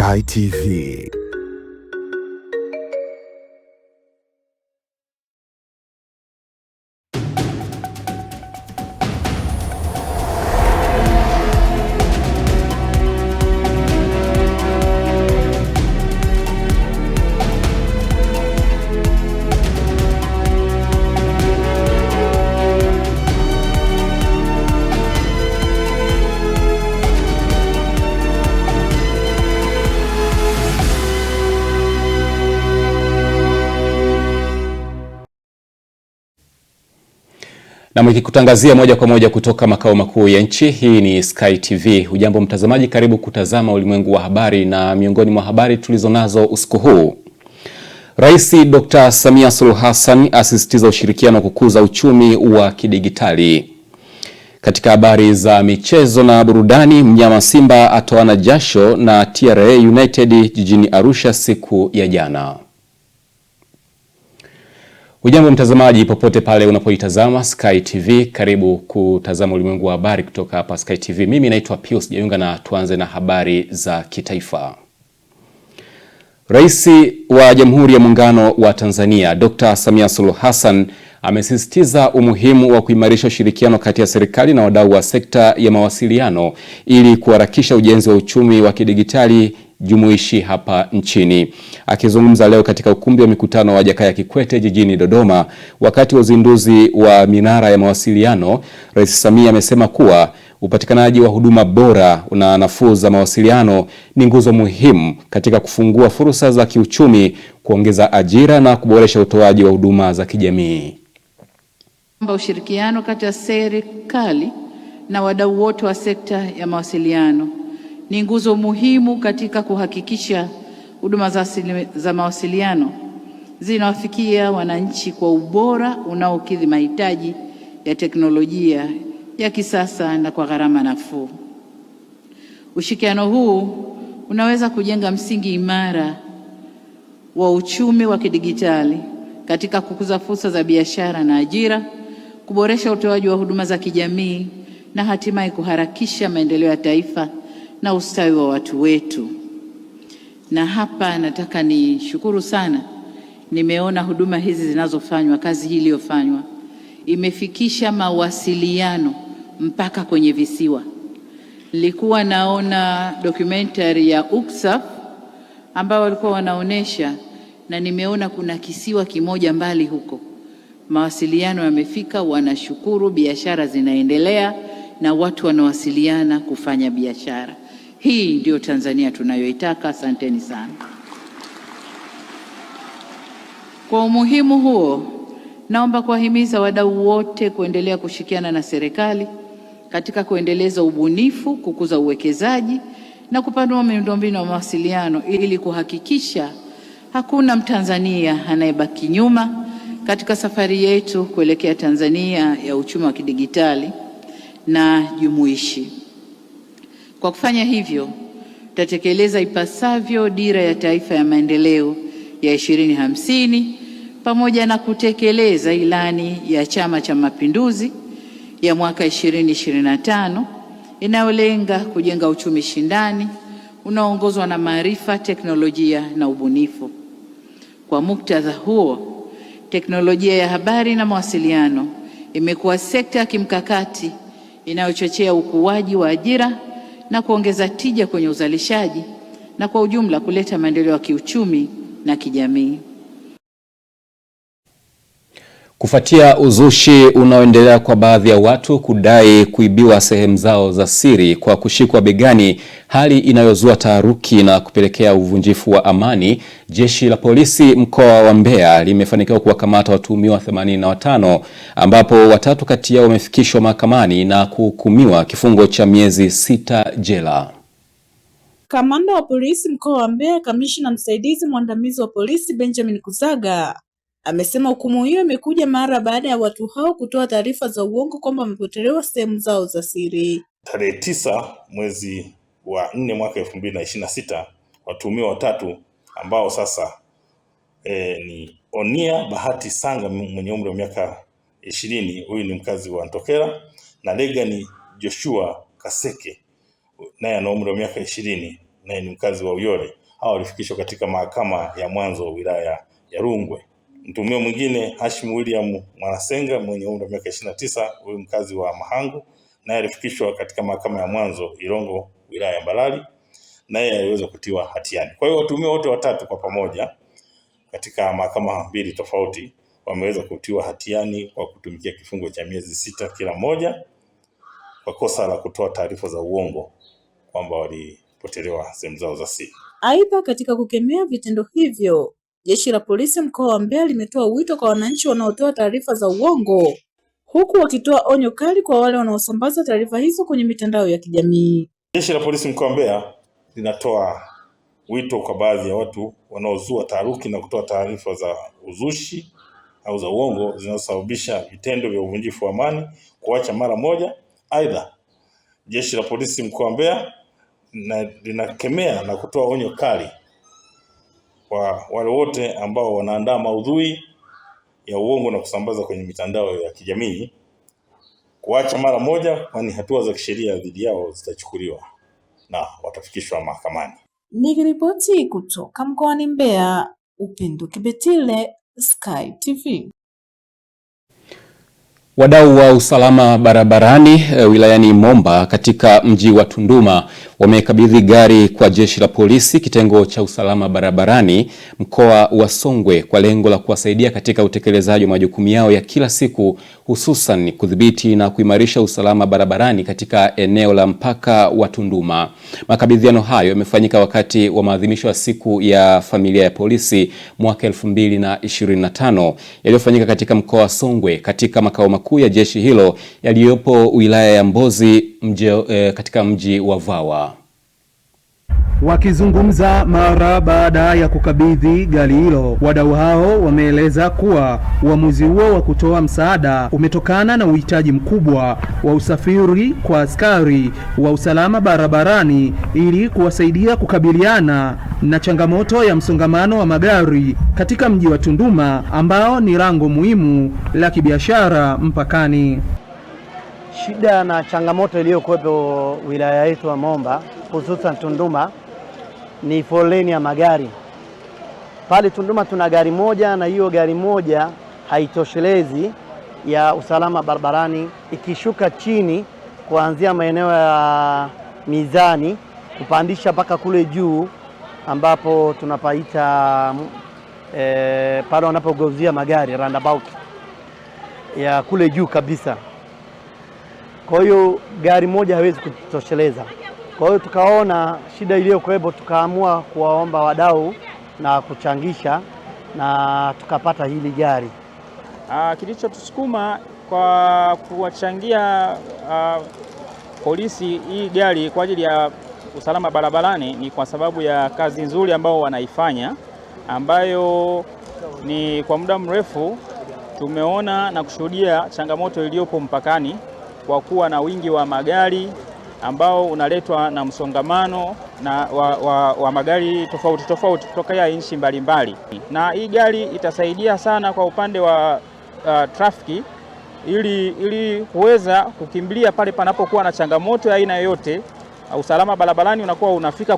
Sky TV. Na mkikutangazia moja kwa moja kutoka makao makuu ya nchi, hii ni Sky TV. Hujambo mtazamaji, karibu kutazama ulimwengu wa habari, na miongoni mwa habari tulizonazo usiku huu. Rais Dr. Samia Suluhu Hassan asisitiza ushirikiano kukuza uchumi wa kidigitali. Katika habari za michezo na burudani, mnyama Simba atoana jasho na TRA United jijini Arusha siku ya jana. Hujambo mtazamaji popote pale unapoitazama Sky TV, karibu kutazama ulimwengu wa habari kutoka hapa Sky TV. Mimi naitwa Pius Jayunga na tuanze na habari za kitaifa. Rais wa Jamhuri ya Muungano wa Tanzania Dr. Samia Suluhu Hassan amesisitiza umuhimu wa kuimarisha ushirikiano kati ya serikali na wadau wa sekta ya mawasiliano ili kuharakisha ujenzi wa uchumi wa kidigitali jumuishi hapa nchini. Akizungumza leo katika ukumbi wa mikutano wa Jakaya Kikwete jijini Dodoma wakati wa uzinduzi wa minara ya mawasiliano, Rais Samia amesema kuwa upatikanaji wa huduma bora na nafuu za mawasiliano ni nguzo muhimu katika kufungua fursa za kiuchumi, kuongeza ajira na kuboresha utoaji wa huduma za kijamii. Ushirikiano kati ya serikali na wadau wote wa sekta ya mawasiliano ni nguzo muhimu katika kuhakikisha huduma za mawasiliano zinawafikia wananchi kwa ubora unaokidhi mahitaji ya teknolojia ya kisasa na kwa gharama nafuu. Ushirikiano huu unaweza kujenga msingi imara wa uchumi wa kidigitali katika kukuza fursa za biashara na ajira, kuboresha utoaji wa huduma za kijamii na hatimaye kuharakisha maendeleo ya taifa na ustawi wa watu wetu. Na hapa nataka nishukuru sana, nimeona huduma hizi zinazofanywa, kazi hii iliyofanywa imefikisha mawasiliano mpaka kwenye visiwa. Nilikuwa naona documentary ya UCSAF ambao walikuwa wanaonesha, na nimeona kuna kisiwa kimoja mbali huko mawasiliano yamefika, wanashukuru, biashara zinaendelea na watu wanawasiliana kufanya biashara. Hii ndio Tanzania tunayoitaka. Asanteni sana. Kwa umuhimu huo, naomba kuwahimiza wadau wote kuendelea kushirikiana na serikali katika kuendeleza ubunifu, kukuza uwekezaji na kupanua miundombinu ya mawasiliano ili kuhakikisha hakuna Mtanzania anayebaki nyuma katika safari yetu kuelekea Tanzania ya uchumi wa kidigitali na jumuishi. Kwa kufanya hivyo, tutatekeleza ipasavyo dira ya taifa ya maendeleo ya 2050 pamoja na kutekeleza ilani ya Chama cha Mapinduzi ya mwaka 2025 inayolenga kujenga uchumi shindani unaoongozwa na maarifa, teknolojia na ubunifu. Kwa muktadha huo, teknolojia ya habari na mawasiliano imekuwa sekta ya kimkakati inayochochea ukuaji wa ajira na kuongeza tija kwenye uzalishaji na kwa ujumla kuleta maendeleo ya kiuchumi na kijamii. Kufuatia uzushi unaoendelea kwa baadhi ya watu kudai kuibiwa sehemu zao za siri kwa kushikwa begani, hali inayozua taharuki na kupelekea uvunjifu wa amani, Jeshi la Polisi mkoa wa Mbeya limefanikiwa kuwakamata watuhumiwa 85 ambapo watatu kati yao wamefikishwa mahakamani na kuhukumiwa kifungo cha miezi 6 jela. Kamanda wa polisi mkoa wa Mbeya, kamishna msaidizi mwandamizi wa polisi Benjamin Kuzaga amesema hukumu hiyo imekuja mara baada ya watu hao kutoa taarifa za uongo kwamba wamepotelewa sehemu zao za siri. Tarehe 9 mwezi wa 4 mwaka 2026, watuhumiwa watatu ambao sasa ni Onia Bahati Sanga mwenye umri wa miaka 20, huyu ni mkazi wa Ntokela, na Legani Joshua Kaseke naye ana umri wa miaka 20, naye ni mkazi wa Uyole, hao walifikishwa katika mahakama ya mwanzo wilaya ya Rungwe. Mtuhumiwa mwingine Hashim William Mwanasenga mwenye umri wa miaka 29, huyu mkazi wa Mahangu, naye alifikishwa katika mahakama ya mwanzo Irongo wilaya ya Mbalali, naye aliweza kutiwa hatiani. Kwa hiyo watuhumiwa wote watatu kwa pamoja katika mahakama mbili tofauti wameweza kutiwa hatiani kwa kutumikia kifungo cha miezi 6 kila mmoja kwa kosa la kutoa taarifa za uongo kwamba walipotelewa sehemu zao za siri. Aidha, katika kukemea vitendo hivyo, Jeshi la Polisi mkoa wa Mbeya limetoa wito kwa wananchi wanaotoa taarifa za uongo, huku wakitoa onyo kali kwa wale wanaosambaza taarifa hizo kwenye mitandao ya kijamii. Jeshi la Polisi mkoa wa Mbeya linatoa wito kwa baadhi ya watu wanaozua taharuki na kutoa taarifa za uzushi au za uongo zinazosababisha vitendo vya uvunjifu wa amani kuacha mara moja. Aidha, Jeshi la Polisi mkoa wa Mbeya linakemea na kutoa onyo kali kwa wale wote ambao wanaandaa maudhui ya uongo na kusambaza kwenye mitandao ya kijamii kuacha mara moja, kwani hatua za kisheria dhidi yao zitachukuliwa na watafikishwa mahakamani. Nikiripoti kutoka mkoani Mbeya, Upendo Kibetile, Sky TV. Wadau wa usalama barabarani wilayani Momba katika mji wa Tunduma wamekabidhi gari kwa Jeshi la Polisi kitengo cha usalama barabarani mkoa wa Songwe kwa lengo la kuwasaidia katika utekelezaji wa majukumu yao ya kila siku, hususan kudhibiti na kuimarisha usalama barabarani katika eneo la mpaka wa Tunduma. Makabidhiano hayo yamefanyika wakati wa maadhimisho ya siku ya familia ya polisi mwaka 2025 yaliyofanyika katika mkoa wa Songwe katika makao makuu ya jeshi hilo yaliyopo wilaya ya Mbozi katika mji wa Vawa. Wakizungumza mara baada ya kukabidhi gari hilo, wadau hao wameeleza kuwa uamuzi huo wa kutoa msaada umetokana na uhitaji mkubwa wa usafiri kwa askari wa usalama barabarani ili kuwasaidia kukabiliana na changamoto ya msongamano wa magari katika mji wa Tunduma ambao ni lango muhimu la kibiashara mpakani. Shida na changamoto iliyokuwepo wilaya yetu ya Momba hususan Tunduma ni foleni ya magari. Pale Tunduma tuna gari moja na hiyo gari moja haitoshelezi ya usalama barabarani, ikishuka chini kuanzia maeneo ya Mizani kupandisha mpaka kule juu ambapo tunapaita pale wanapogeuzia magari roundabout ya kule juu kabisa. Kwa hiyo gari moja hawezi kutosheleza. Kwa hiyo tukaona shida iliyokuwepo, tukaamua kuwaomba wadau na kuchangisha na tukapata hili gari. Kilichotusukuma kwa kuwachangia polisi hii gari kwa ajili ya usalama barabarani ni kwa sababu ya kazi nzuri ambao wanaifanya, ambayo ni kwa muda mrefu tumeona na kushuhudia changamoto iliyopo mpakani kwa kuwa na wingi wa magari ambao unaletwa na msongamano na wa magari tofauti tofauti kutoka nchi mbalimbali. Na hii gari itasaidia sana kwa upande wa trafiki ili kuweza kukimbilia pale panapokuwa na changamoto ya aina yoyote. Usalama barabarani unakuwa unafika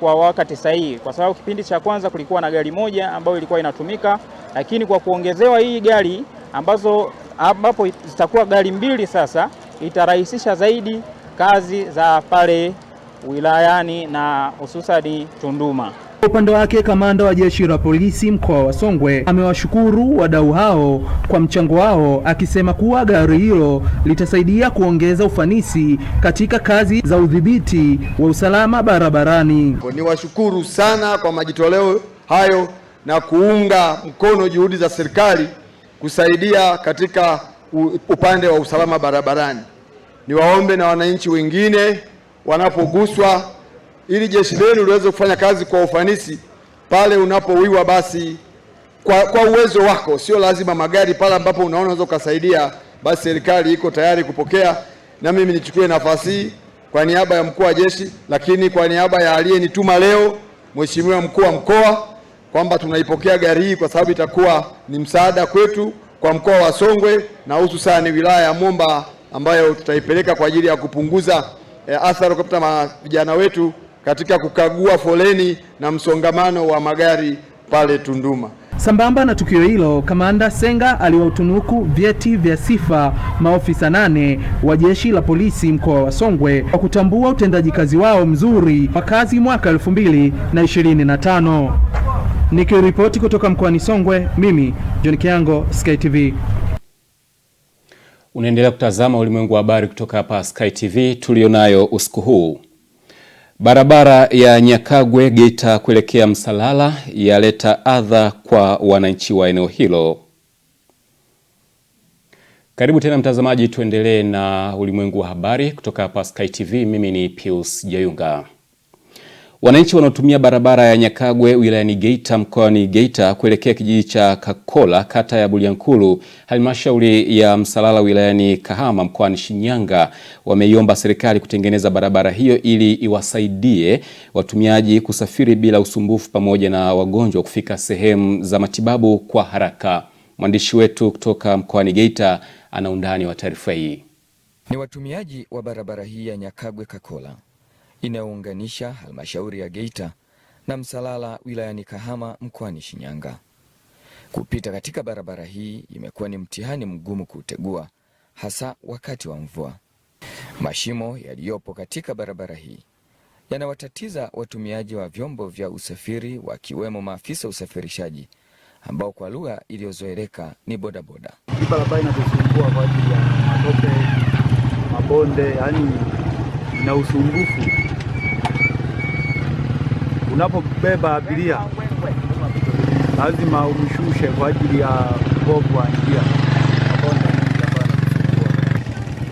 kwa wakati sahihi, kwa sababu kipindi cha kwanza kulikuwa na gari moja ambayo ilikuwa inatumika, lakini kwa kuongezewa hii gari ambapo zitakuwa gari mbili sasa, itarahisisha zaidi kazi za pale wilayani na hususani Tunduma. Kwa upande wake, kamanda wa Jeshi la Polisi mkoa wa Songwe amewashukuru wadau hao kwa mchango wao, akisema kuwa gari hilo litasaidia kuongeza ufanisi katika kazi za udhibiti wa usalama barabarani. Niwashukuru sana kwa majitoleo hayo na kuunga mkono juhudi za serikali kusaidia katika upande wa usalama barabarani. Niwaombe na wananchi wengine wanapoguswa, ili jeshi lenu liweze kufanya kazi kwa ufanisi pale unapowiwa, basi kwa uwezo wako, sio lazima magari. Pale ambapo unaona unaweza ukasaidia, basi serikali iko tayari kupokea. Na mimi nichukue nafasi hii kwa niaba ya mkuu wa jeshi, lakini kwa niaba ya aliyenituma leo, Mheshimiwa mkuu wa mkoa, kwamba tunaipokea gari hii kwa sababu itakuwa ni msaada kwetu kwa mkoa wa Songwe na hususani wilaya ya Momba, ambayo tutaipeleka kwa ajili ya kupunguza athari kwa vijana wetu katika kukagua foleni na msongamano wa magari pale Tunduma. Sambamba na tukio hilo, Kamanda Senga aliwatunuku vyeti vya sifa maofisa 8 wa Jeshi la Polisi mkoa wa Songwe kwa kutambua utendaji kazi wao mzuri wa kazi mwaka 2025. Nikiripoti kutoka mkoani Songwe, mimi John Kiango, Sky TV. Unaendelea kutazama Ulimwengu wa Habari kutoka hapa Sky TV tulionayo usiku huu. Barabara ya Nyakagwe Geita kuelekea Msalala yaleta adha kwa wananchi wa eneo hilo. Karibu tena mtazamaji, tuendelee na Ulimwengu wa Habari kutoka hapa Sky TV. Mimi ni Pius Jayunga. Wananchi wanaotumia barabara ya Nyakagwe wilayani Geita mkoani Geita kuelekea kijiji cha Kakola kata ya Bulyanhulu halmashauri ya Msalala wilayani Kahama mkoani Shinyanga wameiomba serikali kutengeneza barabara hiyo ili iwasaidie watumiaji kusafiri bila usumbufu pamoja na wagonjwa kufika sehemu za matibabu kwa haraka. Mwandishi wetu kutoka mkoani Geita ana undani wa taarifa hii. Ni watumiaji wa barabara hii ya Nyakagwe Kakola inayounganisha halmashauri ya Geita na Msalala wilayani Kahama mkoani Shinyanga. Kupita katika barabara hii imekuwa ni mtihani mgumu kuutegua, hasa wakati wa mvua. Mashimo yaliyopo katika barabara hii yanawatatiza watumiaji wa vyombo vya usafiri wakiwemo maafisa usafirishaji ambao kwa lugha iliyozoeleka ni bodaboda. Hii barabara inatusumbua kwa ajili ya matope, mabonde, yani na usumbufu. Unapobeba abiria lazima umshushe kwa ajili ya ubovu wa njia.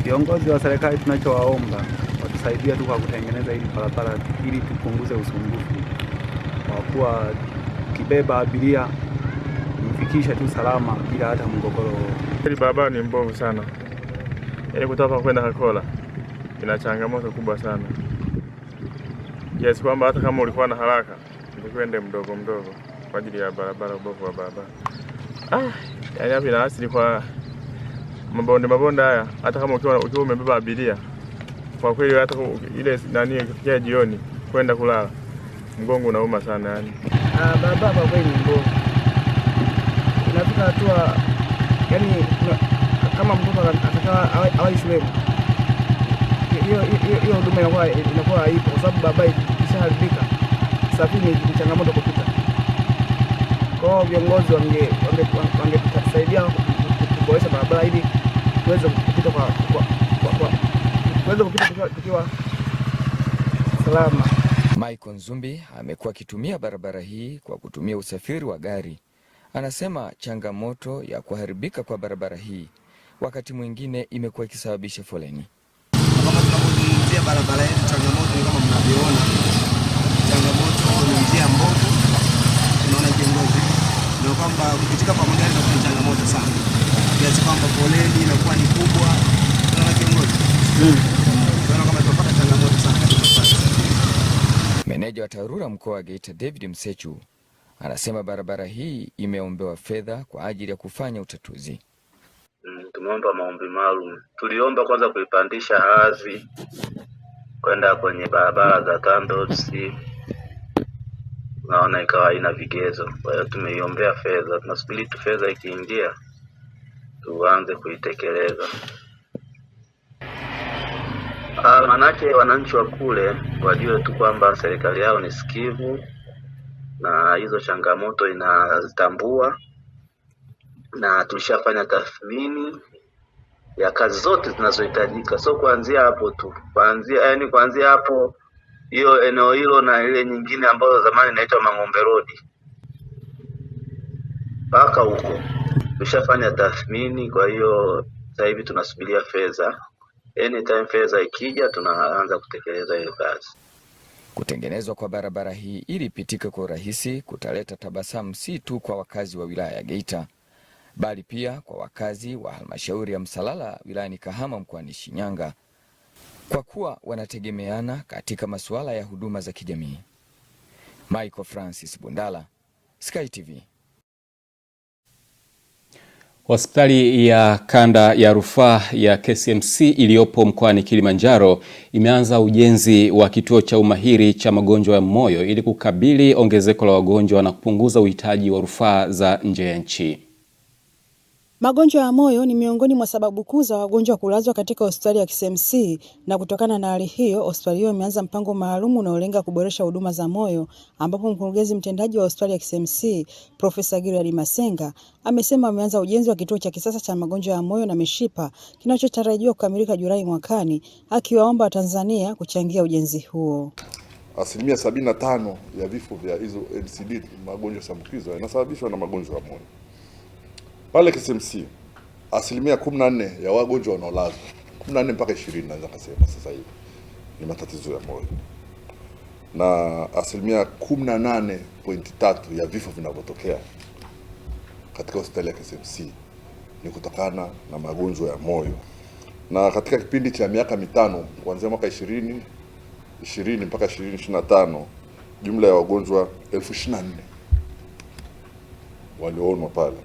Viongozi wa serikali tunachowaomba watusaidia tu kwa kutengeneza hili barabara ili tupunguze usumbufu. Kwa kuwa kibeba abiria mfikisha tu salama bila hata mgogoro. Hili barabara ni mbovu sana. Yaani kutoka kwenda Kakola ina changamoto kubwa sana. Yes, kwamba hata kama ulikuwa na haraka ukwende mdogo mdogo kwa ajili ya barabara, ubovu wa barabara. Yaani hapa ina asili kwa mabonde haya, hata kama ukiwa umebeba abiria. Kwa kweli hata ile nani ikifikia jioni kwenda kulala mgongo unauma sana yani. Barabara kwa kweli ni mbovu. Inafika hatua yani kama mtoto anataka awai shuleni, hiyo huduma inakuwa haipo kwa sababu barabara ishaharibika. Safari ni changamoto kupita. Kwa hiyo viongozi wangetusaidia kuboresha barabara ili tuweze kupita tukiwa salama. Michael Nzumbi amekuwa akitumia barabara hii kwa kutumia usafiri wa gari. Anasema changamoto ya kuharibika kwa barabara hii wakati mwingine imekuwa ikisababisha foleni. Kama tunapozungumzia barabara yetu, changamoto ni kama mnavyoona, changamoto ni njia mbovu. Tunaona kiongozi ndio kwamba kupitika kwa magari ni changamoto sana, kiasi kwamba foleni inakuwa ni kubwa. Tunaona kiongozi tunaona kama tunapata changamoto sana katika sasa. Meneja wa TARURA mkoa wa Geita David Msechu anasema barabara hii imeombewa fedha kwa ajili ya kufanya utatuzi. Tumeomba maombi maalum. Tuliomba kwanza kuipandisha hadhi kwenda kwenye barabara za TANROADS. Naona ikawa haina vigezo. Kwa hiyo tumeiombea fedha. Tunasubiri tu fedha ikiingia tuanze kuitekeleza. Manake wananchi wa kule wajue tu kwamba serikali yao ni sikivu na hizo changamoto inazitambua, na tulishafanya tathmini ya kazi zote zinazohitajika. So kuanzia hapo tu, kuanzia hapo hiyo eneo hilo na ile nyingine ambayo zamani inaitwa Mang'ombe Road mpaka huko tulishafanya tathmini. Kwa hiyo sasa hivi tunasubiria fedha. Anytime fedha ikija tunaanza kutekeleza hiyo kazi. Kutengenezwa kwa barabara hii ili ipitika kwa urahisi kutaleta tabasamu si tu kwa wakazi wa wilaya ya Geita, bali pia kwa wakazi wa halmashauri ya Msalala wilayani Kahama mkoani Shinyanga, kwa kuwa wanategemeana katika masuala ya huduma za kijamii. Michael Francis Bundala, Sky TV. Hospitali ya kanda ya rufaa ya KCMC iliyopo mkoani Kilimanjaro imeanza ujenzi wa kituo cha umahiri cha magonjwa ya moyo ili kukabili ongezeko la wagonjwa na kupunguza uhitaji wa rufaa za nje ya nchi. Magonjwa ya moyo ni miongoni mwa sababu kuu za wagonjwa kulazwa katika hospitali ya KCMC, na kutokana na hali hiyo, hospitali hiyo imeanza mpango maalum unaolenga kuboresha huduma za moyo, ambapo mkurugenzi mtendaji wa hospitali ya KCMC, Profesa Gilad Masenga, amesema ameanza ujenzi wa kituo cha kisasa cha magonjwa ya moyo na mishipa kinachotarajiwa kukamilika Julai mwakani, akiwaomba Watanzania kuchangia ujenzi huo. 75% ya vifo vya hizo NCD, magonjwa ya kuambukizwa, yanasababishwa na magonjwa ya moyo. Pale KCMC 14% ya wagonjwa wanaolazwa, 14 mpaka 20 naweza kusema sasa hivi, ni matatizo ya moyo, na 18.3 ya vifo vinavyotokea katika hospitali ya KCMC ni kutokana na magonjwa ya moyo. Na katika kipindi cha miaka mitano kuanzia mwaka 2020 mpaka 2025, jumla ya wagonjwa 24,000 walioonwa pale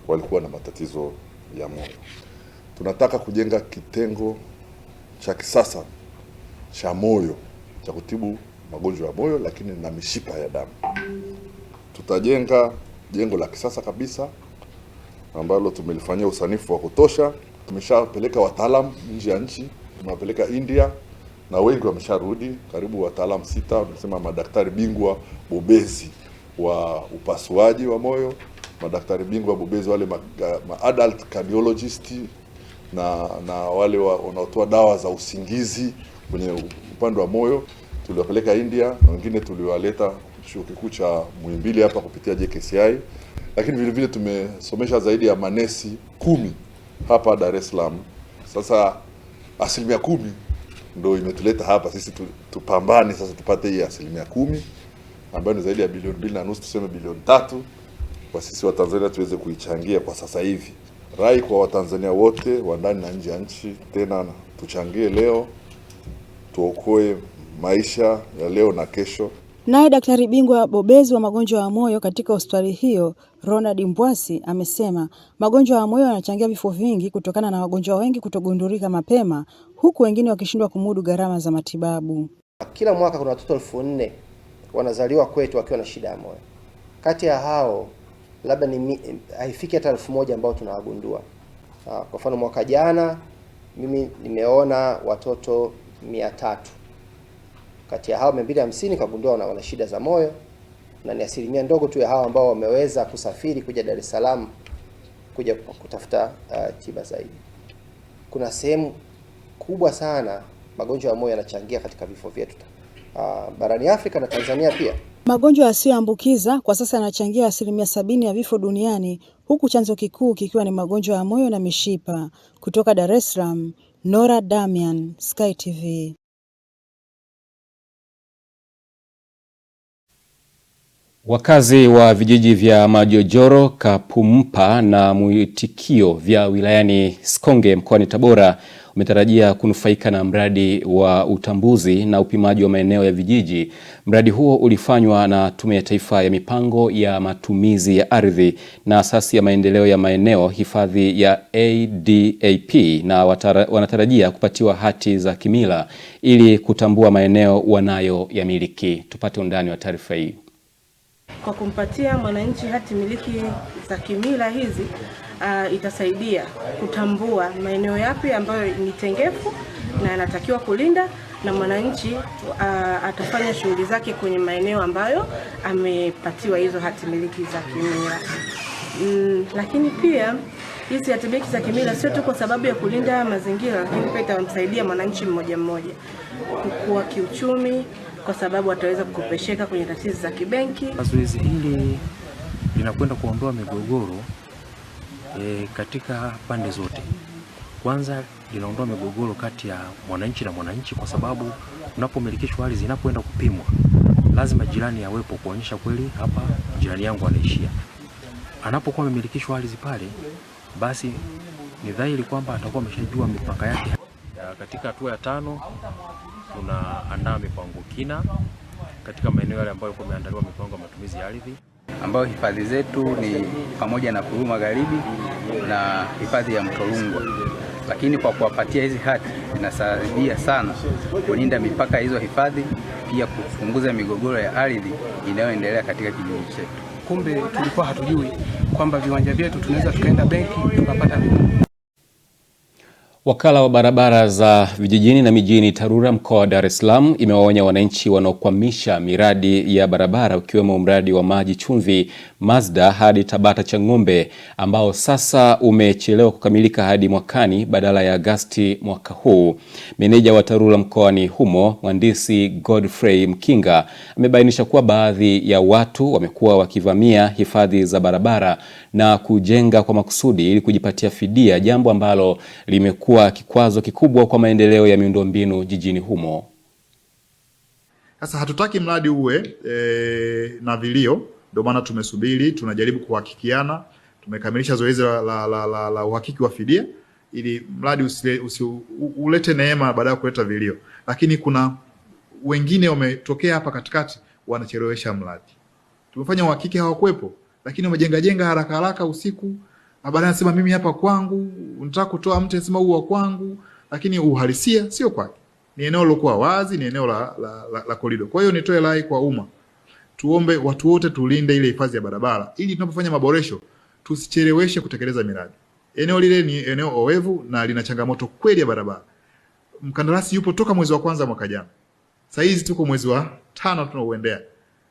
walikuwa na matatizo ya moyo. Tunataka kujenga kitengo cha kisasa cha moyo cha kutibu magonjwa ya moyo lakini na mishipa ya damu. Tutajenga jengo la kisasa kabisa ambalo tumelifanyia usanifu wa kutosha. Tumeshapeleka wataalamu nje ya nchi, tumewapeleka India na wengi wamesharudi, karibu wataalamu 6, tunasema madaktari bingwa bobezi wa upasuaji wa moyo, madaktari bingwa bobezi wale adult cardiologist na wale wanaotoa dawa za usingizi kwenye upande wa moyo tuliwapeleka India, na wengine tuliwaleta chuo kikuu cha Muhimbili hapa kupitia JKCI, lakini vile vile tumesomesha zaidi ya manesi 10 hapa Dar es Salaam. Sasa 10% ndio imetuleta hapa sisi tupambane sasa tupate hii 10% ambayo ni zaidi ya bilioni 2.5, tuseme bilioni 3, kwa sisi wa Tanzania tuweze kuichangia kwa sasa hivi. Rai kwa Watanzania wote wa ndani na nje ya nchi, tena tuchangie leo, tuokoe maisha ya leo na kesho. Naye daktari bingwa bobezi wa magonjwa ya moyo katika hospitali hiyo, Ronald Mbwasi, amesema magonjwa ya moyo yanachangia vifo vingi kutokana na wagonjwa wengi kutogundulika mapema, huku wengine wakishindwa kumudu gharama za matibabu. Kila mwaka kuna watoto 4,000 wanazaliwa kwetu wakiwa na shida ya moyo. Kati ya hao labda haifiki hata 1,000 ambao tunawagundua. Kwa mfano mwaka jana mimi nimeona watoto 300. Kati ya hao 250 kagundua wana shida za moyo, na ni asilimia ndogo tu ya hao ambao wameweza kusafiri kuja Dar es Salaam kuja kutafuta tiba zaidi. Kuna sehemu kubwa sana magonjwa ya moyo yanachangia katika vifo vyetu barani Afrika na Tanzania pia. Magonjwa yasiyoambukiza kwa sasa yanachangia 70% ya vifo duniani, huku chanzo kikuu kikiwa ni magonjwa ya moyo na mishipa. Kutoka Dar es Salaam, Nora Damian, Sky TV. Wakazi wa vijiji vya Majojoro, Kapumpa na Mwitikio vya wilayani Sikonge mkoani Tabora umetarajia kunufaika na mradi wa utambuzi na upimaji wa maeneo ya vijiji. Mradi huo ulifanywa na Tume ya Taifa ya Mipango ya Matumizi ya Ardhi na Asasi ya Maendeleo ya Maeneo Hifadhi ya ADAP, na wanatarajia kupatiwa hati za kimila ili kutambua maeneo wanayoyamiliki. Tupate undani wa taarifa hii. Kwa kumpatia mwananchi hati miliki za kimila hizi itasaidia kutambua maeneo yapi ambayo ni tengefu na anatakiwa kulinda, na mwananchi atafanya shughuli zake kwenye maeneo ambayo amepatiwa hizo hati miliki za kimila. Lakini pia hizi hati miliki za kimila sio tu kwa sababu ya kulinda mazingira, lakini pia itamsaidia mwananchi mmoja mmoja kukua kiuchumi, kwa sababu ataweza kukopesheka kwenye taasisi za kibenki. Zoezi hili linakwenda kuondoa migogoro katika pande zote. Kwanza linaondoa migogoro kati ya mwananchi na mwananchi, kwa sababu unapomilikishwa ardhi inapoenda kupimwa lazima jirani awepo kuonyesha kweli hapa jirani yangu anaishia. Anapokuwa amemilikishwa ardhi pale, basi ni dhahiri kwamba atakuwa ameshajua mipaka yake. Katika hatua ya 5 tunaandaa mipango kina katika maeneo yale ambayo yameandaliwa mipango ya matumizi ya ardhi. ambayo hifadhi zetu ni pamoja na Kururu Magharibi na hifadhi ya Mto Rungwa. Lakini kwa kuwapatia hizi hati inasaidia sana kulinda mipaka hizo hifadhi, pia kupunguza migogoro ya ardhi inayoendelea katika kijiji chetu. Kumbe tulikuwa hatujui kwamba viwanja vyetu tunaweza tukaenda benki tukapata. Wakala wa barabara za vijijini na mijini TARURA mkoa wa Dar es Salaam imewaonya wananchi wanaokwamisha miradi ya barabara ukiwemo mradi wa maji chumvi Mazda hadi Tabata Chang'ombe ambao sasa umechelewa kukamilika hadi mwakani badala ya Agosti mwaka huu. Meneja wa TARURA mkoani humo, Mhandisi Godfrey Mkinga, amebainisha kuwa baadhi ya watu wamekuwa wakivamia hifadhi za barabara na kujenga kwa makusudi ili kujipatia fidia, jambo ambalo limekuwa kikwazo kikubwa kwa maendeleo ya miundombinu jijini humo. Sasa hatutaki mradi uwe na vilio, ndio maana tumesubiri, tunajaribu kuhakikiana. Tumekamilisha zoezi la uhakiki wa fidia ili mradi ulete neema baada ya kuleta vilio. Lakini kuna wengine wametokea hapa katikati wanachelewesha mradi. Tumefanya uhakiki hawakuepo, lakini wamejenga haraka usiku. Baadaye anasema mimi hapa kwangu, unataka kutoa mtu anasema huu wa kwangu, lakini uhalisia sio kwake. Ni eneo lilokuwa wazi, ni eneo la korido. Kwa hiyo nitoe rai kwa umma. Tuombe watu wote tulinde ile hifadhi ya barabara ili tunapofanya maboresho tusicheleweshe kutekeleza miradi. Eneo lile ni eneo oevu na lina changamoto kweli ya barabara. Mkandarasi yupo toka mwezi wa kwanza mwaka jana. Sasa hizi tuko mwezi wa 5 tunauendea.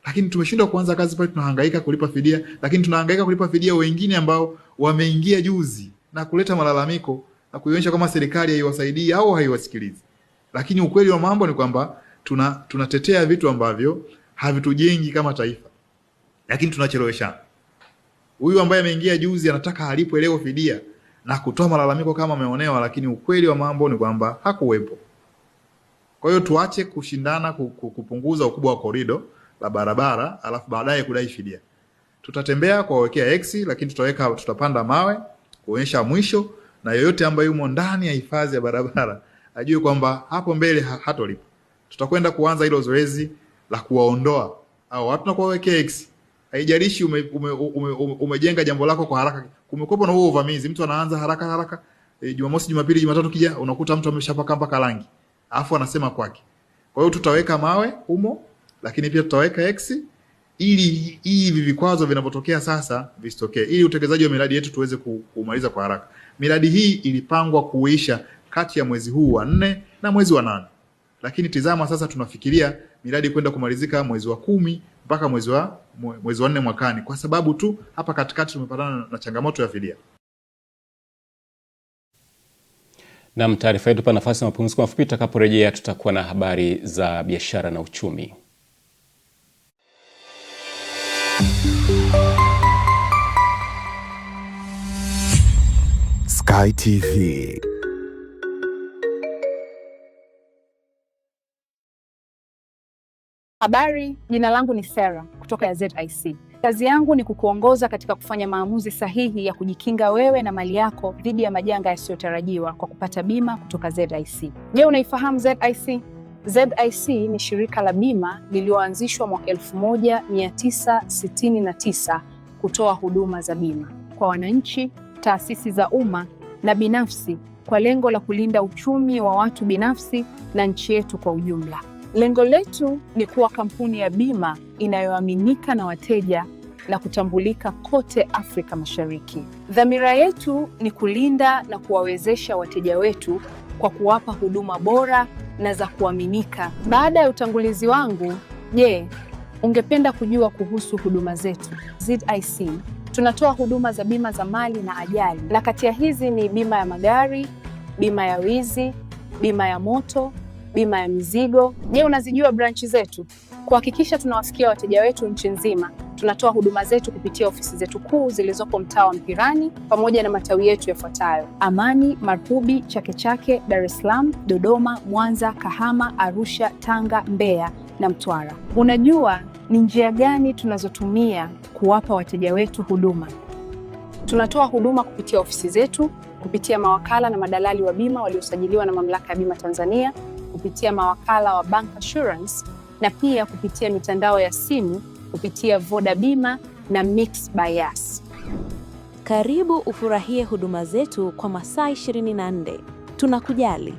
Lakini tumeshindwa kuanza kazi pale, tunahangaika kulipa fidia, lakini tunahangaika kulipa fidia wengine ambao wameingia juzi na kuleta malalamiko na kuionyesha kama serikali haiwasaidii au haiwasikilizi. Lakini ukweli wa mambo ni kwamba tunatetea vitu ambavyo havitujengi kama taifa. Lakini tunacheleweshana. Huyu ambaye ameingia juzi anataka alipwe leo fidia na kutoa malalamiko kama ameonewa, lakini ukweli wa mambo ni kwamba hakuwepo. Kwa hiyo tuache kushindana kupunguza ukubwa wa korido la barabara alafu baadaye kudai fidia. Tutatembea kwa kuwekea X, lakini tutapanda mawe kuonyesha mwisho, na yoyote ambaye yumo ndani ya hifadhi ya barabara ajue kwamba hapo mbele hatolipa. Tutakwenda kuanza hilo zoezi la kuwaondoa au watu na kuwekea X. Haijalishi umejenga jambo lako kwa haraka. Kumekuwa na huo uvamizi, mtu anaanza haraka. Jumamosi, Jumapili, Jumatatu kija unakuta mtu ameshapaka mpaka rangi. Alafu anasema kwake. Kwa hiyo tutaweka mawe humo, lakini pia tutaweka X ili hivi vikwazo vinapotokea sasa visitokee, ili utekelezaji wa miradi yetu tuweze kumaliza kwa haraka. Miradi hii ilipangwa kuisha kati ya mwezi huu wa 4 na mwezi wa 8. Lakini tizama sasa tunafikiria miradi kwenda kumalizika mwezi wa 10 mpaka mwezi wa 4 mwakani, kwa sababu tu hapa katikati tumepatana na changamoto ya fidia. Na taarifa yetu pa nafasi ya mapumziko mafupi, tutakaporejea tutakuwa na habari za biashara na uchumi. Sky TV. Habari, jina langu ni Sarah kutoka ZIC. Kazi yangu ni kukuongoza katika kufanya maamuzi sahihi ya kujikinga wewe na mali yako dhidi ya majanga yasiyotarajiwa kwa kupata bima kutoka ZIC. Je, unaifahamu ZIC? ZIC ni shirika la bima lililoanzishwa mwaka 1969 kutoa huduma za bima kwa wananchi, taasisi za umma na binafsi kwa lengo la kulinda uchumi wa watu binafsi na nchi yetu kwa ujumla. Lengo letu ni kuwa kampuni ya bima inayoaminika na wateja na kutambulika kote Afrika Mashariki. Dhamira yetu ni kulinda na kuwawezesha wateja wetu kwa kuwapa huduma bora na za kuaminika. Baada ya utangulizi wangu, je, ungependa kujua kuhusu huduma zetu? ZIC tunatoa huduma za bima za mali na ajali, na kati ya hizi ni bima ya magari, bima ya wizi, bima ya moto, bima ya mizigo. Je, unazijua branchi zetu? Kuhakikisha tunawafikia wateja wetu nchi nzima, tunatoa huduma zetu kupitia ofisi zetu kuu zilizopo mtaa wa Mpirani pamoja na matawi yetu yafuatayo: Amani, Marubi, Chake Chake, Dar es Salaam, Dodoma, Mwanza, Kahama, Arusha, Tanga, Mbeya na Mtwara. Unajua ni njia gani tunazotumia kuwapa wateja wetu huduma? Tunatoa huduma kupitia ofisi zetu, kupitia mawakala na madalali wa bima waliosajiliwa na Mamlaka ya Bima Tanzania, kupitia mawakala wa Bank Assurance na pia kupitia mitandao ya simu kupitia Voda Bima, na Mixx by Yas. Karibu ufurahie huduma zetu kwa masaa 24. Tunakujali.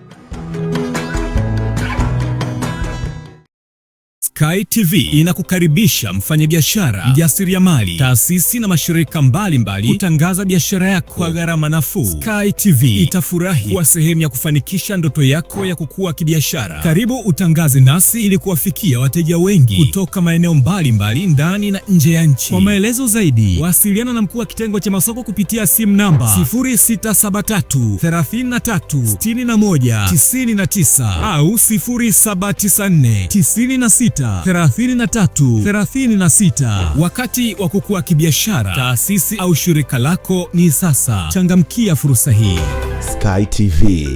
Sky TV inakukaribisha mfanyabiashara, mjasiriamali, taasisi na mashirika mbalimbali kutangaza biashara yako kwa gharama nafuu. Sky TV itafurahi kuwa sehemu ya kufanikisha ndoto yako ya kukua kibiashara. Karibu utangaze nasi ili kuwafikia wateja wengi kutoka maeneo mbalimbali ndani na nje ya nchi. Kwa maelezo zaidi, wasiliana na mkuu wa kitengo cha masoko kupitia simu namba 0673 33 61 99 au 0794 96 3336. Wakati wa kukua kibiashara, taasisi au shirika lako ni sasa. Changamkia fursa hii. Sky TV,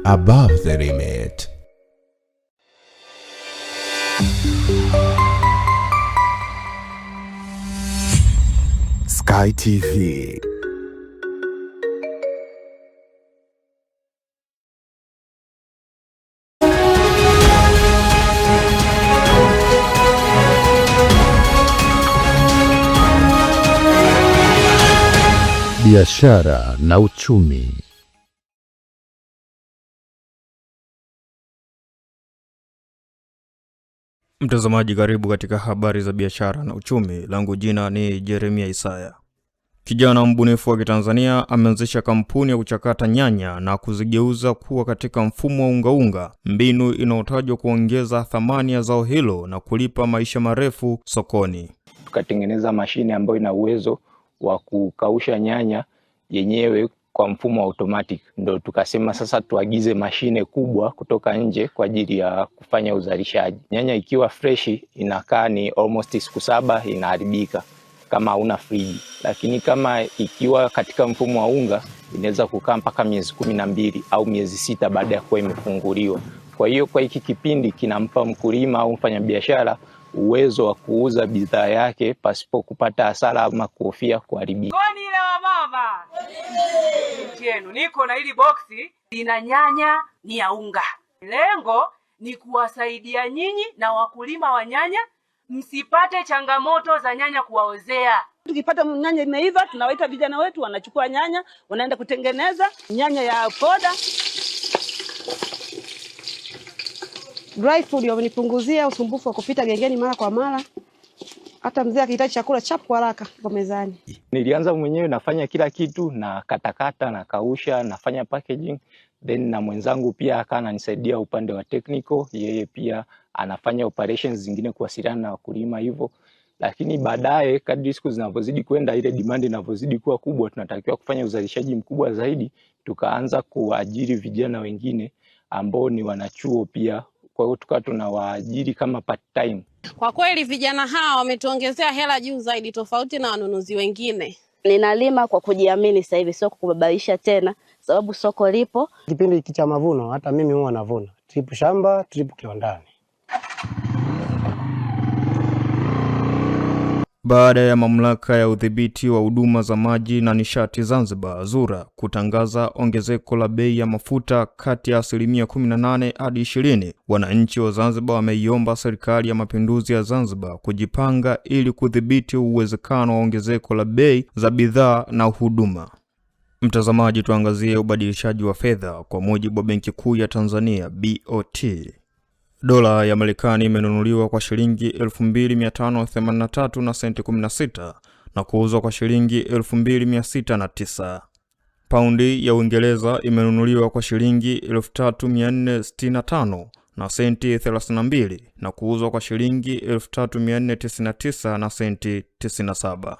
above the limit. Sky TV. Biashara na uchumi. Mtazamaji, karibu katika habari za biashara na uchumi. Langu jina ni Jeremia Isaya. Kijana mbunifu wa Kitanzania ameanzisha kampuni ya kuchakata nyanya na kuzigeuza kuwa katika mfumo wa unga-unga, mbinu inayotajwa kuongeza thamani ya zao hilo na kulipa maisha marefu sokoni. Tukatengeneza mashine ambayo ina uwezo wa kukausha nyanya yenyewe kwa mfumo wa automatic. Ndio tukasema sasa tuagize mashine kubwa kutoka nje kwa ajili ya kufanya uzalishaji. Nyanya ikiwa fresh inakaa ni almost siku 7 inaharibika kama hauna friji, lakini kama ikiwa katika mfumo wa unga inaweza kukaa mpaka miezi 12 au miezi 6 baada ya kuwa imefunguliwa. Kwa hiyo kwa hiki kipindi kinampa mkulima au mfanyabiashara uwezo wa kuuza bidhaa yake pasipo kupata hasara ama kuhofia kuharibika. Koni ile wa mama. Chenu niko na hili boksi lina nyanya ni ya unga. Lengo ni kuwasaidia nyinyi na wakulima wa nyanya msipate changamoto za nyanya kuwaozea. Tukipata nyanya imeiva tunawaita vijana wetu wanachukua nyanya wanaenda kutengeneza nyanya ya poda. Dry food wamenipunguzia usumbufu wa kupita gengeni mara kwa mara. Hata mzee akihitaji chakula chapu haraka kwa mezani. Nilianza mwenyewe nafanya kila kitu, na katakata na kausha, nafanya packaging, then na mwenzangu pia akawa ananisaidia upande wa technical, yeye pia anafanya operations zingine kuwasiliana na wakulima hivyo. Lakini baadaye kadri siku zinavyozidi kwenda, ile demand inavyozidi kuwa kubwa, tunatakiwa kufanya uzalishaji mkubwa zaidi, tukaanza kuajiri vijana wengine ambao ni wanachuo pia. Kwa hiyo tukawa tunawaajiri kama part time. Kwa kweli vijana hawa wametuongezea hela juu zaidi tofauti na wanunuzi wengine. Ninalima kwa kujiamini sasa hivi, sio kubabaisha tena, sababu soko lipo. Kipindi hiki cha mavuno hata mimi huwa navuna. Tripu shamba, tripu kiwandani. Baada ya mamlaka ya udhibiti wa huduma za maji na nishati Zanzibar ZURA kutangaza ongezeko la bei ya mafuta kati ya 18% hadi 20%, wananchi wa Zanzibar wameiomba Serikali ya Mapinduzi ya Zanzibar kujipanga ili kudhibiti uwezekano wa ongezeko la bei za bidhaa na huduma. Mtazamaji, tuangazie ubadilishaji wa fedha kwa mujibu wa Benki Kuu ya Tanzania BOT. Dola ya Marekani imenunuliwa kwa shilingi 2583 na senti 16 na kuuzwa kwa shilingi 2609. Paundi ya Uingereza imenunuliwa kwa shilingi 3465 na senti 32 na kuuzwa kwa shilingi 3499 na senti 97.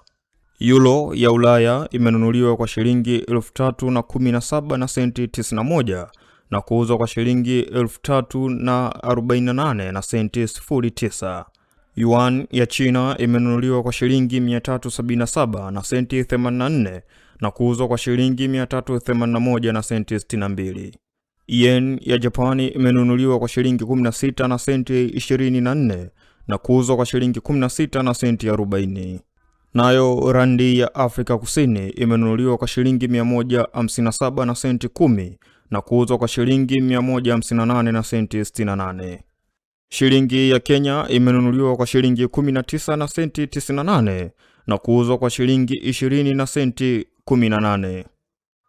Euro ya Ulaya imenunuliwa kwa shilingi 3017 na senti 91 na kuuzwa kwa shilingi 3048 na senti 09. Yuan ya China imenunuliwa kwa shilingi 377 na senti 84 na kuuzwa kwa shilingi 381 na senti 62. Yen ya Japani imenunuliwa kwa shilingi 16 na senti 24 na kuuzwa kwa shilingi 16 na senti 40. Nayo randi ya Afrika Kusini imenunuliwa kwa shilingi 157 na senti 10 na kuuzwa kwa shilingi 158 na senti 68. Shilingi ya Kenya imenunuliwa kwa shilingi 19 na senti 98 na kuuzwa kwa shilingi 20 na senti 18.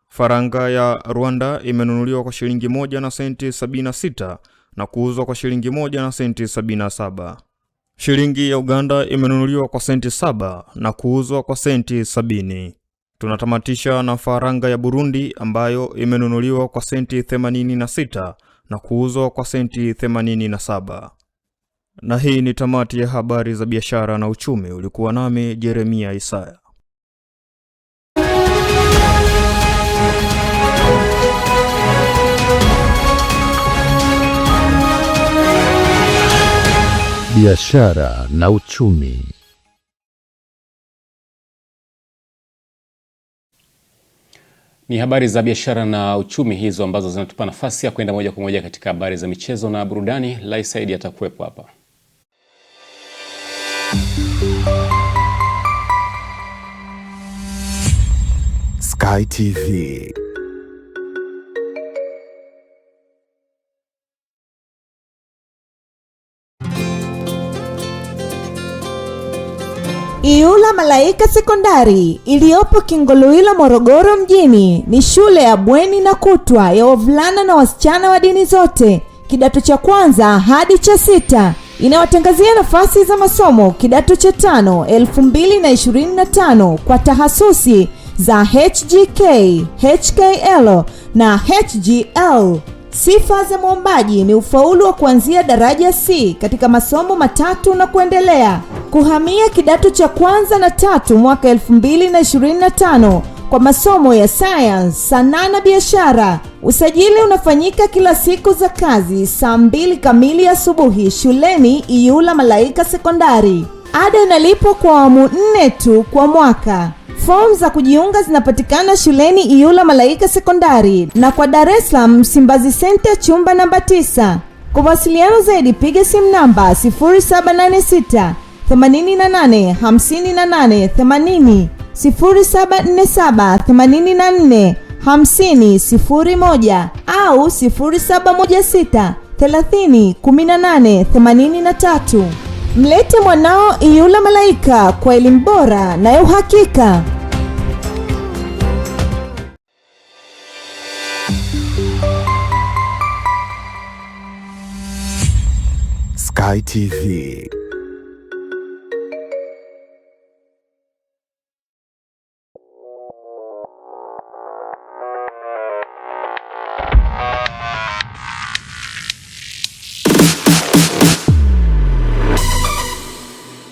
Faranga ya Rwanda imenunuliwa kwa shilingi 1 na senti 76 na kuuzwa kwa shilingi 1 na senti 77. Shilingi ya Uganda imenunuliwa kwa senti 7 na kuuzwa kwa senti 70. Tunatamatisha na faranga ya Burundi ambayo imenunuliwa kwa senti 86 na kuuzwa kwa senti 87. Na hii ni tamati ya habari za biashara na uchumi. Ulikuwa nami Jeremia Isaya. Biashara na uchumi. Ni habari za biashara na uchumi hizo ambazo zinatupa nafasi ya kwenda moja kwa moja katika habari za michezo na burudani. Laisaidi atakuwepo hapa. Sky TV. Iyula Malaika Sekondari iliyopo Kingoluilo, Morogoro mjini ni shule ya bweni na kutwa ya wavulana na wasichana wa dini zote, kidato cha kwanza hadi cha 6. Inawatangazia nafasi za masomo kidato cha 5 2025 kwa tahasusi za HGK, HKL na HGL. Sifa za mwombaji ni ufaulu wa kuanzia daraja C katika masomo matatu na kuendelea. Kuhamia kidato cha kwanza na 3 mwaka 2025 kwa masomo ya science, sanaa na biashara. Usajili unafanyika kila siku za kazi saa 2 kamili asubuhi shuleni Iyula Malaika Sekondari. Ada inalipwa kwa awamu 4 tu kwa mwaka. Form za kujiunga zinapatikana shuleni Iyula Malaika Sekondari na kwa Dar es Salaam Msimbazi Center chumba namba 9. Kwa wasiliano zaidi piga simu namba 0786 88 58 80, 0747 84 50 01 au 0716 30 18 83. Mlete mwanao Iyula Malaika kwa elimu bora na ya uhakika. Sky TV.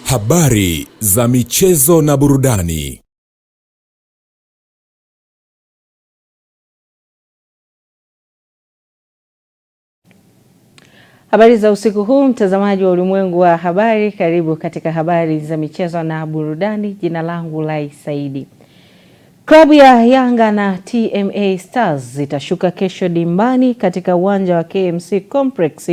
Habari za michezo na burudani. Habari za usiku huu, mtazamaji wa Ulimwengu wa Habari, karibu katika habari za michezo na burudani. Jina langu Laisaidi. Klabu ya Yanga na TMA Stars zitashuka kesho dimbani katika uwanja wa KMC Complex,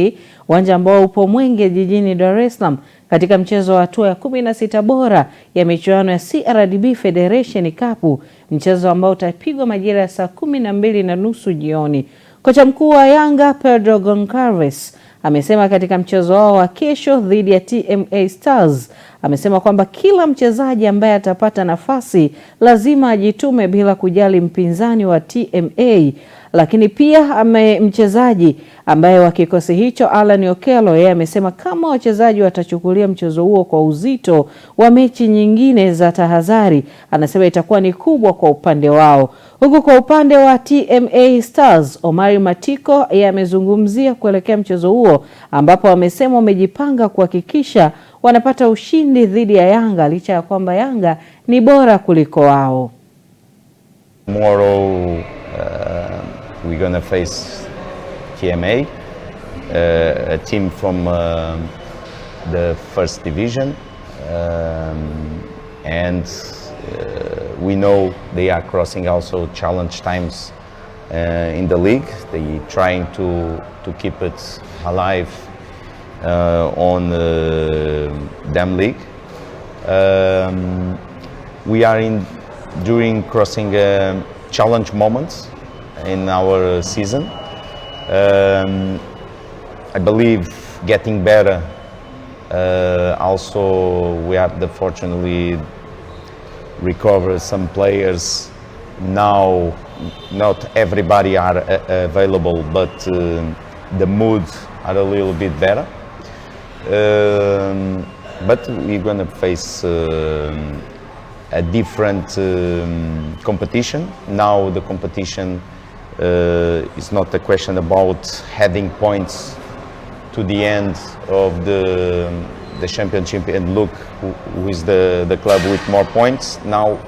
uwanja ambao upo Mwenge jijini Dar es Salaam, katika mchezo wa hatua ya 16 bora ya michuano ya CRDB Federation Cup, mchezo ambao utapigwa majira ya saa 12:30 jioni. Kocha mkuu wa Yanga Pedro Goncalves amesema katika mchezo wao wa kesho dhidi ya TMA Stars, amesema kwamba kila mchezaji ambaye atapata nafasi lazima ajitume bila kujali mpinzani wa TMA. Lakini pia mchezaji ambaye wa kikosi hicho Alan Okello, yeye amesema kama wachezaji watachukulia mchezo huo kwa uzito wa mechi nyingine za tahadhari, anasema itakuwa ni kubwa kwa upande wao. Huku kwa upande wa TMA Stars, Omari Matiko yeye amezungumzia kuelekea mchezo huo, ambapo amesema wamejipanga kuhakikisha wanapata ushindi dhidi ya Yanga licha ya kwamba Yanga ni bora kuliko wao. Tomorrow we're going to face TMA, a team from the first division, and we know they are crossing also challenge times in the league. They trying to keep it alive on the Dam League. We are during crossing challenge moments in our season. I believe getting better. Also, we have fortunately recover some players. Now, not everybody are available, but the mood are a little bit better. But we're going to face a different competition. Now the competition is not a question about having points to the end of the championship and look who is the club with more points. Now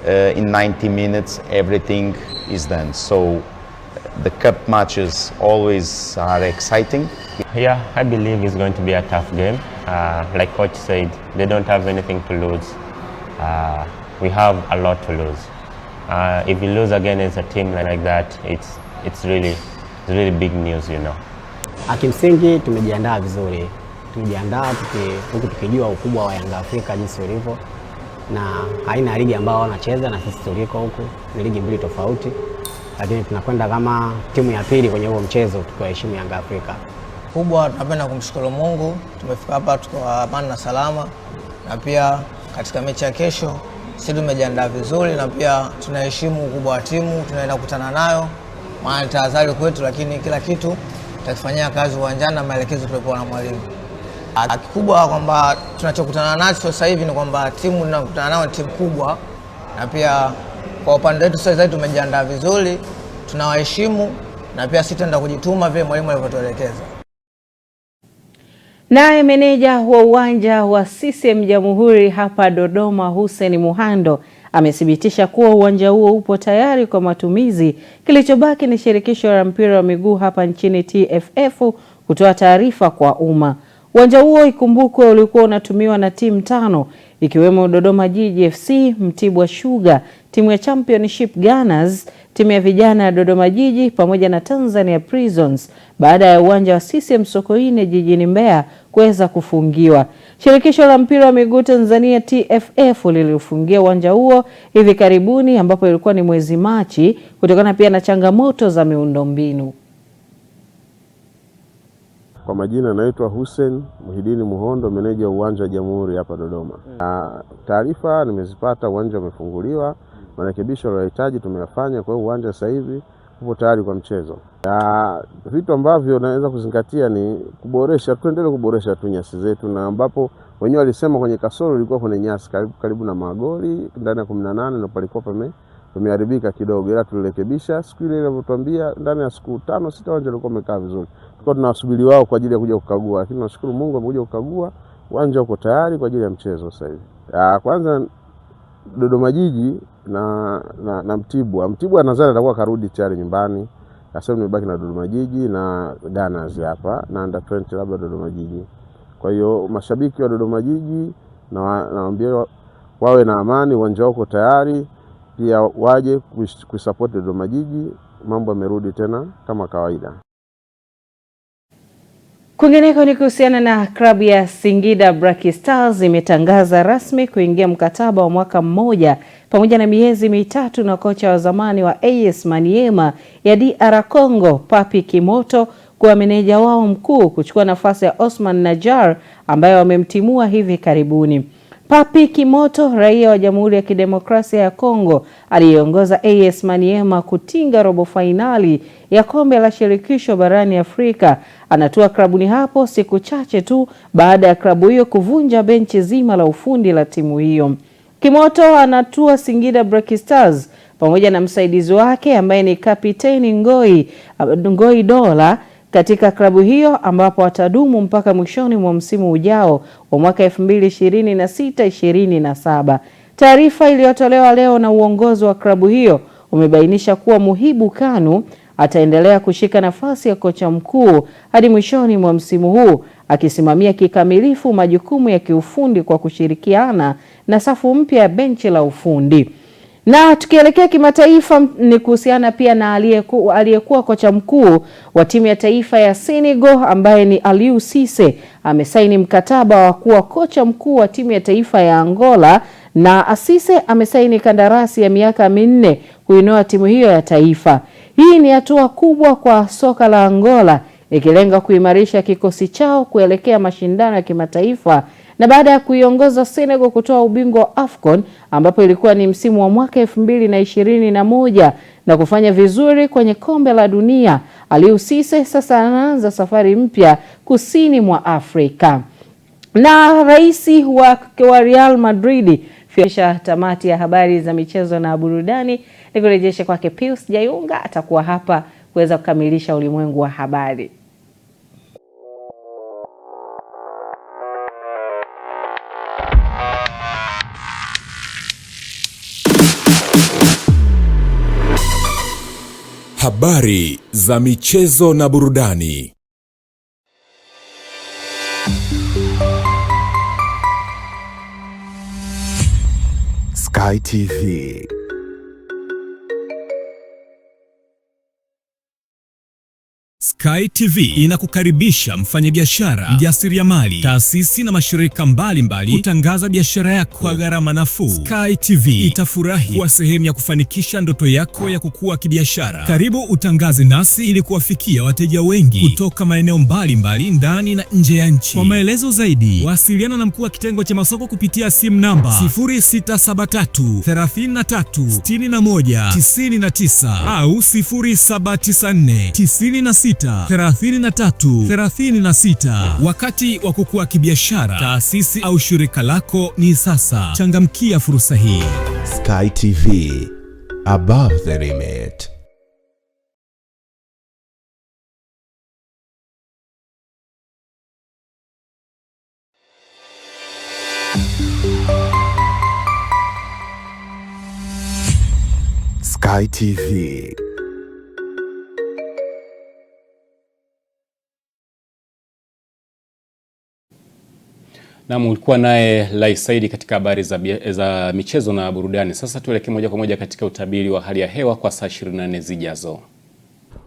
in 90 minutes everything is done. So the cup matches always are exciting. Yeah, I believe it's going to be a tough game. Like coach said, they don't have anything to lose. We have a lot to lose. If we lose again as a team like that, it's really big news, you know. Kimsingi tumejiandaa vizuri. Tumejiandaa huku tukijua ukubwa wa Yanga Afrika jinsi ulivyo na aina ya ligi ambao wanacheza na sisi tuliko huku ni ligi mbili tofauti, lakini tunakwenda kama timu ya pili kwenye huo mchezo tukiwaheshimu Yanga Afrika. Kubwa tunapenda kumshukuru Mungu, tumefika hapa tuko amani na salama, na pia katika mechi ya kesho sisi tumejiandaa vizuri na pia tunaheshimu ukubwa wa timu tunaenda kukutana nayo. Maana tahadhari kwetu, lakini kila kitu tutakifanyia kazi uwanjani na maelekezo tuliyopewa na mwalimu. Kikubwa kwamba tunachokutana nacho sasa hivi ni kwamba timu tunakutana nayo ni timu kubwa, na pia kwa upande wetu sasa tumejiandaa vizuri, tunawaheshimu na pia sisi tutaenda kujituma vile mwalimu alivyotuelekeza. Naye meneja wa uwanja wa CCM Jamhuri hapa Dodoma, Hussein Muhando, amethibitisha kuwa uwanja huo upo tayari kwa matumizi. Kilichobaki ni shirikisho la mpira wa miguu hapa nchini TFF kutoa taarifa kwa umma. Uwanja huo ikumbukwe ulikuwa unatumiwa na timu 5 ikiwemo Dodoma Jiji FC, Mtibwa Sugar, timu ya Championship Gunners, timu ya vijana ya Dodoma Jiji pamoja na Tanzania Prisons baada ya uwanja wa CCM Sokoine jijini Mbeya kuweza kufungiwa. Shirikisho la mpira wa miguu Tanzania TFF lilifungia uwanja huo hivi karibuni ambapo ilikuwa ni mwezi Machi kutokana pia na changamoto za miundombinu. Kwa majina naitwa Hussein Muhidini Muhondo, meneja uwanja wa Jamhuri hapa Dodoma. Taarifa nimezipata, uwanja umefunguliwa, marekebisho yanayohitaji tumeyafanya, kwa hiyo uwanja sasa hivi upo tayari kwa mchezo. Vitu ambavyo naweza kuzingatia ni kuboresha, tuendelee kuboresha tu nyasi zetu, na ambapo wenyewe walisema kwenye kasoro ilikuwa kwenye nyasi karibu na magoli ndani ya 18 na palikuwa pameharibika kidogo, ila tulirekebisha siku ile ilivyotuambia ndani ya siku 5-6 uwanja ulikuwa umekaa vizuri. Tulikuwa tunawasubiri wao kwa ajili ya kuja kukagua, lakini nashukuru Mungu amekuja kukagua, uwanja uko tayari kwa ajili ya mchezo sasa hivi. Kwanza Dodoma Jiji na Mtibwa nadhani atakuwa karudi tayari nyumbani. Sasa nimebaki na Dodoma Jiji na Gunners hapa na under 20 labda Dodoma Jiji. Kwa hiyo mashabiki wa Dodoma Jiji nawaambia wawe na amani, uwanja uko tayari, pia waje kuisupport Dodoma Jiji, mambo yamerudi tena kama kawaida. Kwingineko ni kuhusiana na klabu ya Singida Black Stars imetangaza rasmi kuingia mkataba wa mwaka mmoja pamoja na miezi 3 na kocha wa zamani wa AS Maniema ya DR Congo Papi Kimoto kuwa meneja wao mkuu, kuchukua nafasi ya Osman Najar ambaye wamemtimua hivi karibuni. Papi Kimoto, raia wa Jamhuri ya Kidemokrasia ya Kongo, aliongoza AS Maniema kutinga robo fainali ya kombe la shirikisho barani Afrika, anatua klabuni hapo siku chache tu baada ya klabu hiyo kuvunja benchi zima la ufundi la timu hiyo. Kimoto anatua Singida Black Stars pamoja na msaidizi wake ambaye ni kapiteni Ngoi Dola katika klabu hiyo, ambapo watadumu mpaka mwishoni mwa msimu ujao wa mwaka 2026-27. Taarifa iliyotolewa leo na uongozi wa klabu hiyo umebainisha kuwa Muhibu Kanu ataendelea kushika nafasi ya kocha mkuu hadi mwishoni mwa msimu huu, akisimamia kikamilifu majukumu ya kiufundi kwa kushirikiana na safu mpya ya benchi la ufundi. Na tukielekea kimataifa ni kuhusiana pia na aliyekuwa kocha mkuu wa timu ya taifa ya Senegal ambaye ni Aliou Cisse amesaini mkataba wa kuwa kocha mkuu wa timu ya taifa ya Angola, na Cisse amesaini kandarasi ya miaka 4 kuinoa timu hiyo ya taifa. Hii ni hatua kubwa kwa soka la Angola, ikilenga kuimarisha kikosi chao kuelekea mashindano ya kimataifa Na baada ya kuiongoza Senegal kutoa ubingwa wa AFCON ambapo ilikuwa ni msimu wa mwaka 2021 na kufanya vizuri kwenye kombe la dunia, Aliou Cisse sasa anaanza safari mpya kusini mwa Afrika. Na rais wa Real Madrid fisha tamati ya habari za michezo na burudani. Nikurejeshe kwake Pius Jayunga, atakuwa hapa kuweza kukamilisha ulimwengu wa habari. Habari za michezo na burudani. Sky TV. Sky TV inakukaribisha mfanyabiashara, mjasiriamali, taasisi na mashirika mbalimbali kutangaza biashara yako kwa gharama nafuu. Sky TV itafurahi kuwa sehemu ya kufanikisha ndoto yako ya kukua kibiashara. Karibu utangaze nasi ili kuwafikia wateja wengi kutoka maeneo mbalimbali ndani na nje ya nchi. Kwa maelezo zaidi, wasiliana na mkuu wa kitengo cha masoko kupitia simu namba 0673 33 61 99 au 0794 96 3336. Wakati wa kukua kibiashara, taasisi au shirika lako ni sasa. Changamkia fursa hii. Sky TV, above the limit. Sky TV. Na mulikuwa naye Laisaidi katika habari za michezo na burudani. Sasa tuelekee moja kwa moja katika utabiri wa hali ya hewa kwa saa 24 zijazo.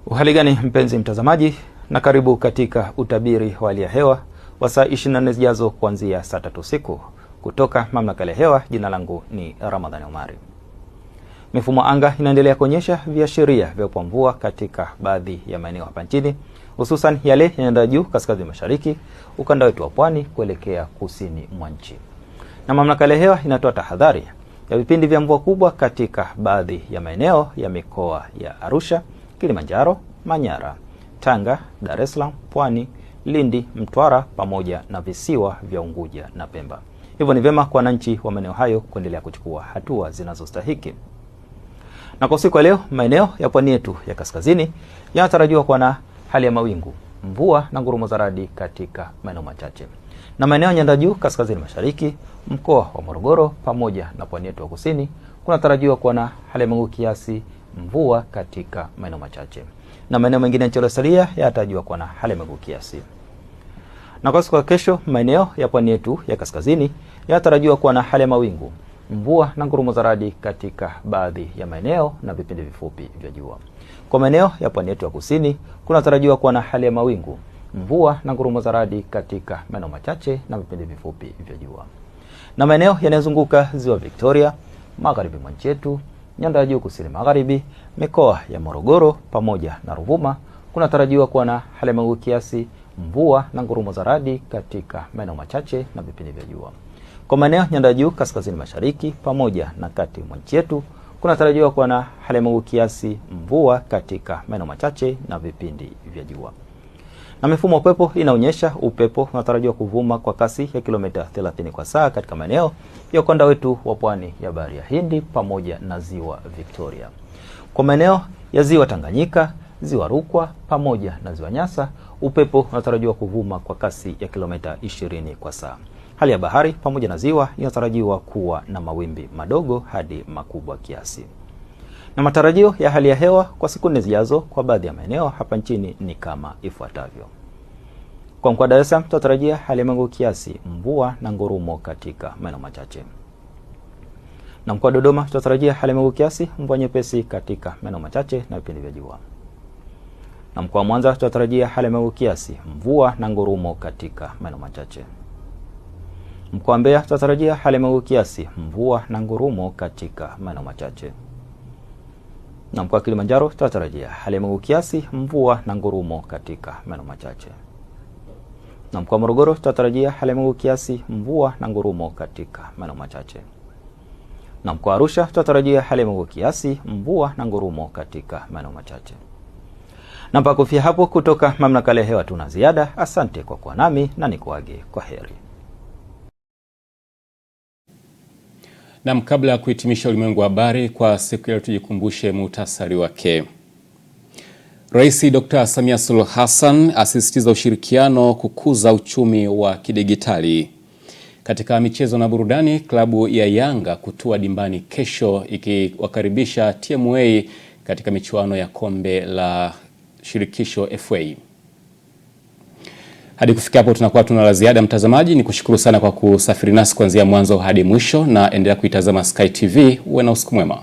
Uhali gani mpenzi mtazamaji, na karibu katika utabiri wa hali ya hewa wa saa 24 zijazo kuanzia saa 3 usiku kutoka mamlaka ya hewa. Jina langu ni Ramadhani Omari. Mifumo anga inaendelea kuonyesha viashiria vya mvua katika baadhi ya maeneo hapa nchini, hususan yale yanayoenda juu kaskazini mashariki, ukanda wetu wa pwani kuelekea kusini mwa nchi. Na mamlaka ya hewa inatoa tahadhari ya vipindi vya mvua kubwa katika baadhi ya maeneo ya mikoa ya Arusha, Kilimanjaro, Manyara, Tanga, Dar es Salaam, Pwani, Lindi, Mtwara pamoja na visiwa vya Unguja na Pemba. Hivyo ni vyema kwa wananchi wa maeneo hayo kuendelea kuchukua hatua zinazostahiki. Na kwa siku ya leo, maeneo ya pwani yetu ya kaskazini yanatarajiwa kuwa na hali ya mawingu, mvua na ngurumo za radi katika maeneo machache. Na maeneo ya nyanda juu kaskazini mashariki, mkoa wa Morogoro pamoja na pwani yetu ya kusini kunatarajiwa kuwa na hali ya mawingu kiasi, mvua katika maeneo machache. Na maeneo mengine ya nchi iliyosalia yanatarajiwa kuwa na hali ya mawingu kiasi. Na kwa siku ya kesho, maeneo ya pwani yetu ya kaskazini yanatarajiwa kuwa na hali ya mawingu, mvua na ngurumo za radi katika baadhi ya maeneo na vipindi vifupi vya jua. Kwa maeneo ya pwani yetu ya kusini kunatarajiwa kuwa na hali ya mawingu, mvua na ngurumo za radi katika maeneo machache na vipindi vifupi vya jua. Na maeneo yanayozunguka ziwa Victoria, magharibi mwa nchi yetu, nyanda ya juu kusini magharibi, mikoa ya Morogoro pamoja na Ruvuma kunatarajiwa kuwa na hali ya mawingu kiasi, mvua na ngurumo za radi katika maeneo machache na vipindi vya jua. Kwa maeneo nyanda juu kaskazini mashariki pamoja na kati mwa nchi yetu kunatarajiwa kuwa na hali ya mawingu kiasi, mvua katika maeneo machache na vipindi vya jua. Na mifumo ya upepo inaonyesha upepo unatarajiwa kuvuma kwa kasi ya kilomita 30 kwa saa katika maeneo ya ukanda wetu wa pwani ya bahari ya Hindi pamoja na ziwa Victoria. Kwa maeneo ya ziwa Tanganyika, ziwa Rukwa pamoja na ziwa Nyasa, upepo unatarajiwa kuvuma kwa kasi ya kilomita 20 kwa saa. Hali ya bahari pamoja na ziwa inatarajiwa kuwa na mawimbi madogo hadi makubwa kiasi. Na matarajio ya hali ya hewa kwa siku 4 zijazo kwa baadhi ya maeneo hapa nchini ni kama ifuatavyo. Kwa mkoa wa Dar es Salaam tunatarajia hali ya mawingu kiasi, mvua na ngurumo katika maeneo machache. Na mkoa wa Dodoma tunatarajia hali ya mawingu kiasi, mvua nyepesi katika maeneo machache na vipindi vya jua. Na mkoa wa Mwanza tunatarajia hali ya mawingu kiasi, mvua na ngurumo katika maeneo machache. Mkoa wa Mbeya tunatarajia hali ya mawingu kiasi, mvua na ngurumo katika maeneo machache. Na mkoa wa Kilimanjaro tunatarajia hali ya mawingu kiasi, mvua na ngurumo katika maeneo machache. Na mkoa wa Morogoro tutatarajia hali ya mawingu kiasi, mvua na ngurumo katika maeneo machache. Na mkoa wa Arusha tutatarajia hali ya mawingu kiasi, mvua na ngurumo katika maeneo machache. Na mpaka kufikia hapo, kutoka mamlaka ya hewa tuna ziada. Asante kwa kuwa nami na nikuage kwa heri. Na kabla ya kuhitimisha ulimwengu wa habari kwa siku ya leo, tujikumbushe muhtasari wake. Rais Dr. Samia Suluhu Hassan asisitiza ushirikiano kukuza uchumi wa kidigitali. Katika michezo na burudani, klabu ya Yanga kutua dimbani kesho ikiwakaribisha TMA katika michuano ya kombe la shirikisho FA. Hadi kufikia hapo tunakuwa tuna la ziada, mtazamaji. Ni kushukuru sana kwa kusafiri nasi kuanzia mwanzo hadi mwisho, na endelea kuitazama Sky TV. Uwe na usiku mwema.